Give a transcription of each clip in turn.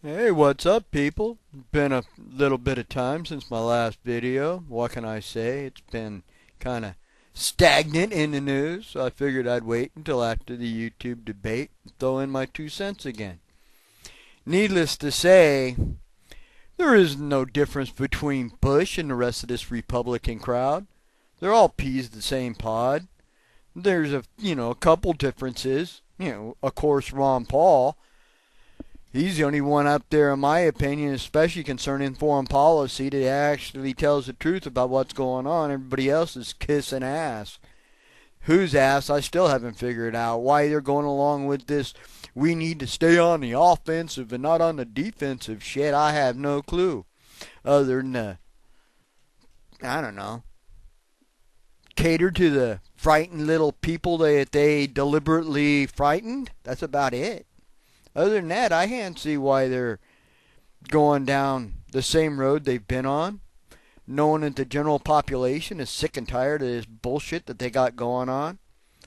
Hey, what's up, people? Been a little bit of time since my last video. What can I say? It's been kind of stagnant in the news, so I figured I'd wait until after the YouTube debate and throw in my 2 cents again. Needless to say, there is no difference between Bush and the rest of this Republican crowd. They're all peas the same pod. There's a couple differences. Of course, Ron Paul. He's the only one up there, in my opinion, especially concerning foreign policy, that actually tells the truth about what's going on. Everybody else is kissing ass. Whose ass, I still haven't figured out. Why they're going along with this, we need to stay on the offensive and not on the defensive shit, I have no clue. Other than, I don't know, cater to the frightened little people that they deliberately frightened. That's about it. Other than that, I can't see why they're going down the same road they've been on, knowing that the general population is sick and tired of this bullshit that they got going on,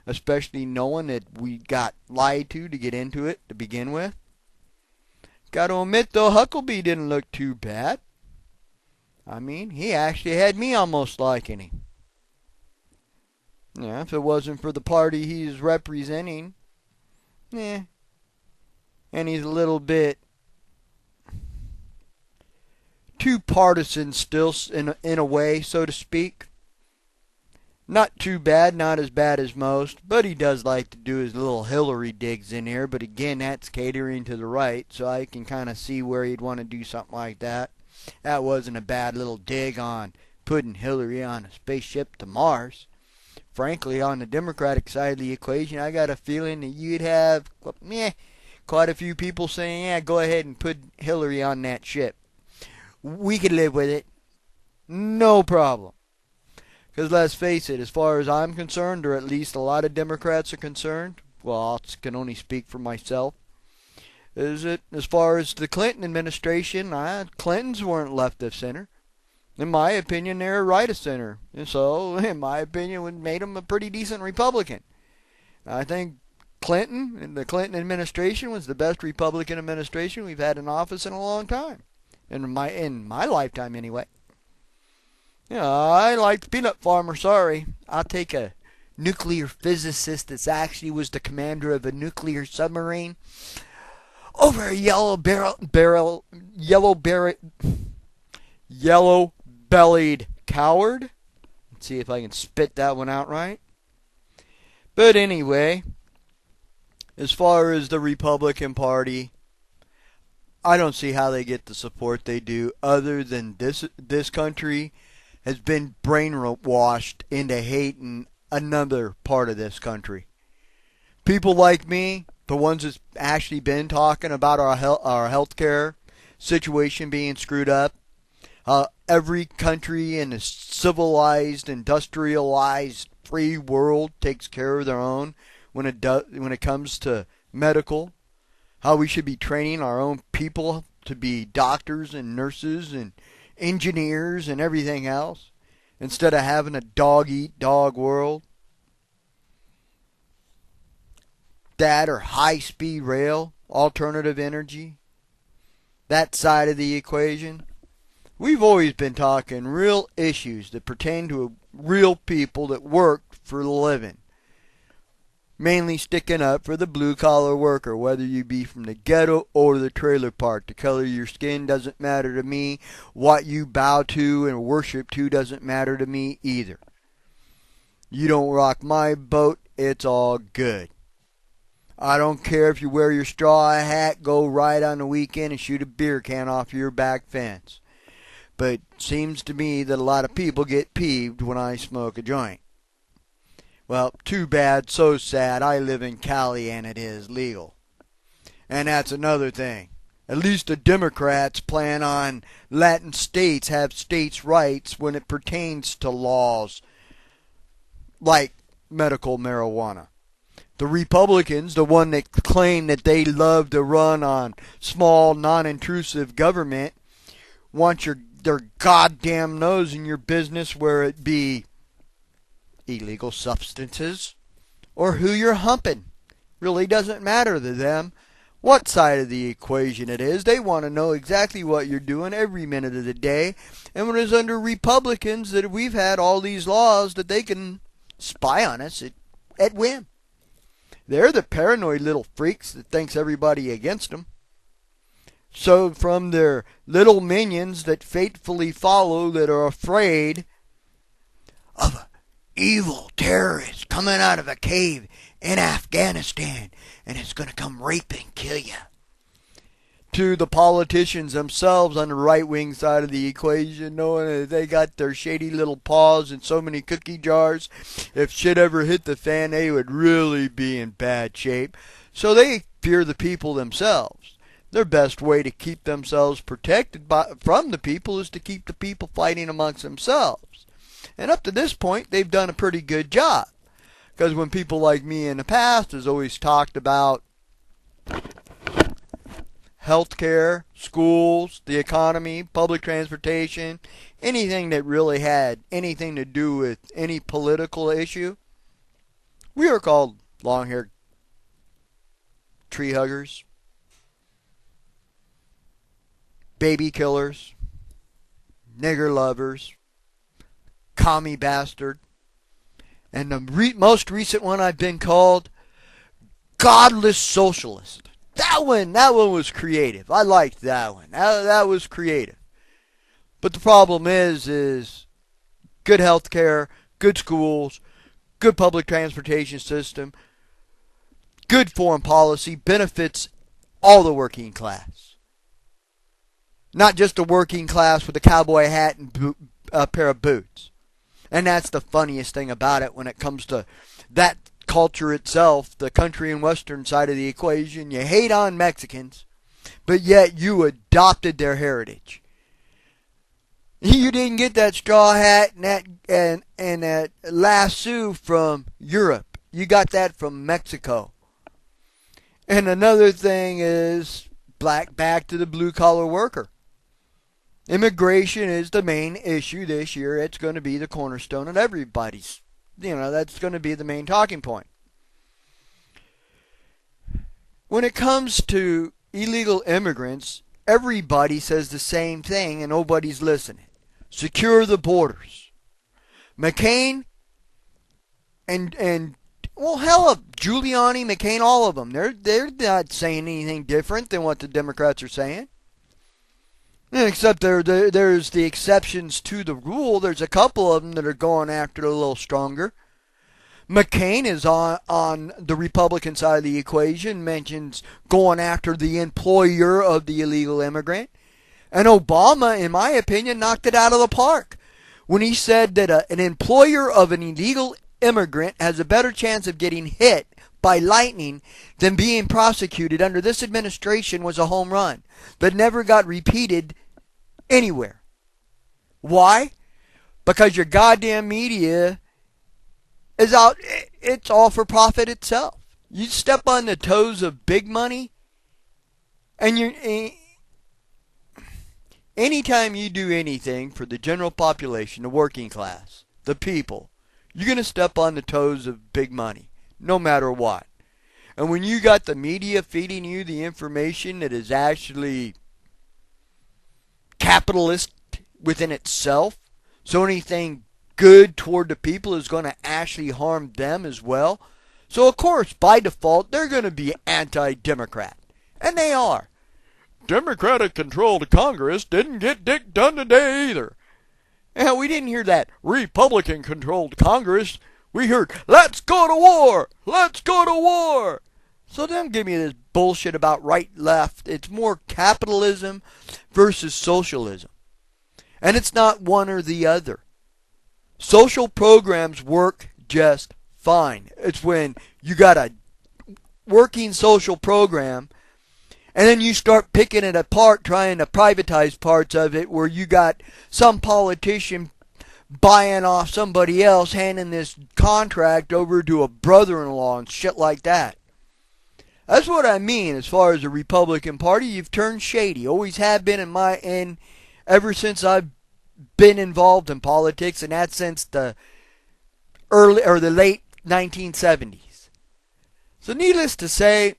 especially knowing that we got lied to get into it to begin with. Got to admit, though, Huckabee didn't look too bad. I mean, he actually had me almost liking him. Yeah, if it wasn't for the party he's representing, eh. And he's a little bit too partisan still, in a way, so to speak. Not too bad, not as bad as most, but he does like to do his little Hillary digs in here. But again, that's catering to the right, so I can kind of see where he'd want to do something like that. That wasn't a bad little dig on putting Hillary on a spaceship to Mars. Frankly, on the Democratic side of the equation, I got a feeling that you'd have, quite a few people saying, yeah, go ahead and put Hillary on that ship. We could live with it. No problem. Because let's face it, as far as I'm concerned, or at least a lot of Democrats are concerned, well, I can only speak for myself, is it as far as the Clinton administration, Clintons weren't left of center. In my opinion, they're right of center. And so, in my opinion, it made them a pretty decent Republican. I think Clinton and the Clinton administration was the best Republican administration we've had in office in a long time. In my lifetime, anyway. I like the peanut farmer, sorry. I'll take a nuclear physicist that actually was the commander of a nuclear submarine over a yellow-bellied coward. Let's see if I can spit that one out right. But anyway, as far as the Republican Party, I don't see how they get the support they do, other than this country has been brainwashed into hating another part of this country. People like me, the ones that's actually been talking about our healthcare situation being screwed up, every country in a civilized, industrialized, free world takes care of their own when it comes to medical. How we should be training our own people to be doctors and nurses and engineers and everything else, instead of having a dog-eat-dog world. That or high-speed rail, alternative energy, that side of the equation. We've always been talking real issues that pertain to real people that work for a living. Mainly sticking up for the blue-collar worker, whether you be from the ghetto or the trailer park. The color of your skin doesn't matter to me. What you bow to and worship to doesn't matter to me either. You don't rock my boat, it's all good. I don't care if you wear your straw hat, go ride on the weekend, and shoot a beer can off your back fence. But it seems to me that a lot of people get peeved when I smoke a joint. Well, too bad, so sad. I live in Cali and it is legal. And that's another thing. At least the Democrats plan on letting states have states' rights when it pertains to laws like medical marijuana. The Republicans, the one that claim that they love to run on small, non-intrusive government, want their goddamn nose in your business, where it be illegal substances or who you're humping. Really doesn't matter to them. what side of the equation it is. They want to know exactly what you're doing every minute of the day. And when it's under Republicans that we've had all these laws that they can spy on us at whim. They're the paranoid little freaks that thinks everybody against them. So from their little minions that faithfully follow, that are afraid of an evil terrorist coming out of a cave in Afghanistan and it's going to come rape and kill you, to the politicians themselves on the right-wing side of the equation, knowing that they got their shady little paws in so many cookie jars. If shit ever hit the fan, they would really be in bad shape. So they fear the people themselves. Their best way to keep themselves protected from the people is to keep the people fighting amongst themselves. And up to this point, they've done a pretty good job. Because when people like me in the past has always talked about healthcare, schools, the economy, public transportation, anything that really had anything to do with any political issue, we are called long-haired tree huggers, baby killers, nigger lovers, commie bastard, and the most recent one I've been called godless socialist. That one was creative. I liked that one. That was creative. But the problem is good health care, good schools, good public transportation system, good foreign policy benefits all the working class. Not just the working class with a cowboy hat and a pair of boots. And that's the funniest thing about it when it comes to that culture itself, the country and western side of the equation. You hate on Mexicans, but yet you adopted their heritage. You didn't get that straw hat and that lasso from Europe. You got that from Mexico. And another thing is back to the blue collar worker. Immigration is the main issue this year. It's going to be the cornerstone of everybody's. That's going to be the main talking point. When it comes to illegal immigrants, everybody says the same thing and nobody's listening. Secure the borders. McCain and well, hell, Giuliani, McCain, all of them. They're not saying anything different than what the Democrats are saying. Except there's the exceptions to the rule. There's a couple of them that are going after it a little stronger. McCain is on the Republican side of the equation, mentions going after the employer of the illegal immigrant. And Obama, in my opinion, knocked it out of the park when he said that an employer of an illegal immigrant has a better chance of getting hit by lightning than being prosecuted under this administration was a home run that never got repeated anywhere. Why? Because your goddamn media is out. It's all for profit itself. You step on the toes of big money, and anytime you do anything for the general population, the working class, the people, you're going to step on the toes of big money, no matter what. And when you got the media feeding you the information that is actually capitalist within itself, so anything good toward the people is going to actually harm them as well. So of course, by default, they're going to be anti-Democrat. And they are. Democratic-controlled Congress didn't get dick done today either. And we didn't hear that Republican-controlled Congress. We heard, let's go to war! Let's go to war! So don't give me this bullshit about right-left. It's more capitalism versus socialism. And it's not one or the other. Social programs work just fine. It's when you got a working social program and then you start picking it apart, trying to privatize parts of it, where you got some politician buying off somebody else, handing this contract over to a brother-in-law and shit like that. That's what I mean as far as the Republican Party. You've turned shady. Always have been ever since I've been involved in politics, and that's since the late 1970s. So needless to say,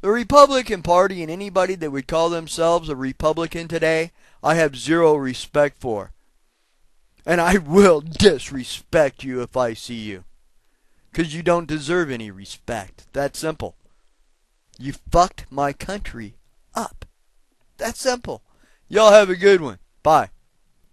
The Republican Party and anybody that would call themselves a Republican today, I have zero respect for. And I will disrespect you if I see you. Because you don't deserve any respect. That's simple. You fucked my country up. That's simple. Y'all have a good one. Bye.